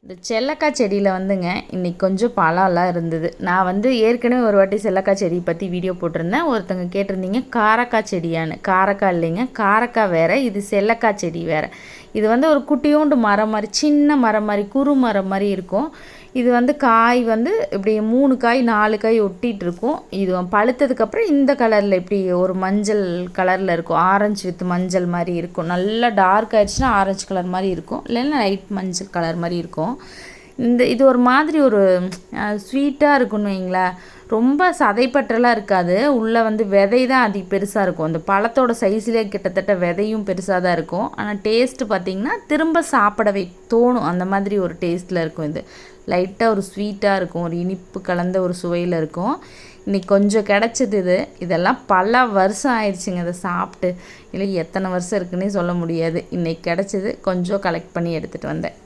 இந்த செல்லக்காய் செடியில் வந்துங்க இன்றைக்கி கொஞ்சம் பழம்லாம் இருந்தது. நான் வந்து ஏற்கனவே ஒரு வாட்டி செல்லக்காய் செடி பற்றி வீடியோ போட்டிருந்தேன். ஒருத்தங்க கேட்டிருந்தீங்க காரக்காய் செடியான்னு. காரக்காய் இல்லைங்க, காரக்காய் வேறு, இது செல்லக்காய் செடி வேறு. இது வந்து ஒரு குட்டியோண்டு மரம் மாதிரி, சின்ன மரம் மாதிரி, குறு மரம் மாதிரி இருக்கும். இது வந்து காய் வந்து இப்படி 3 காய் 4 காய் ஒட்டிகிட்டு இருக்கும். இது பழுத்ததுக்கப்புறம் இந்த கலரில் இப்படி ஒரு மஞ்சள் கலரில் இருக்கும். ஆரஞ்சு வித் மஞ்சள் மாதிரி இருக்கும். நல்லா டார்க் ஆகிடுச்சுன்னா ஆரஞ்சு கலர் மாதிரி இருக்கும், இல்லைன்னா லைட் மஞ்சள் கலர் மாதிரி இருக்கும். இது ஒரு மாதிரி ஒரு ஸ்வீட்டாக இருக்குன்னு வைங்களேன். ரொம்ப சதைப்பற்றலாம் இருக்காது. உள்ளே வந்து விதை தான் அதிக பெருசாக இருக்கும். அந்த பழத்தோட சைஸ்லேயே கிட்டத்தட்ட விதையும் பெருசாக தான் இருக்கும். ஆனால் டேஸ்ட்டு பார்த்திங்கன்னா திரும்ப சாப்பிடவே தோணும். அந்த மாதிரி ஒரு டேஸ்ட்டில் இருக்கும். இது லைட்டாக ஒரு ஸ்வீட்டாக இருக்கும், ஒரு இனிப்பு கலந்த ஒரு சுவையில் இருக்கும். இன்றைக்கி கொஞ்சம் கிடச்சிது. இதெல்லாம் பல வருஷம் ஆயிடுச்சுங்க இதை சாப்பிட்டு. இல்லை எத்தனை வருஷம் இருக்குன்னே சொல்ல முடியாது. இன்றைக்கி கிடச்சிது, கொஞ்சம் கலெக்ட் பண்ணி எடுத்துகிட்டு வந்தேன்.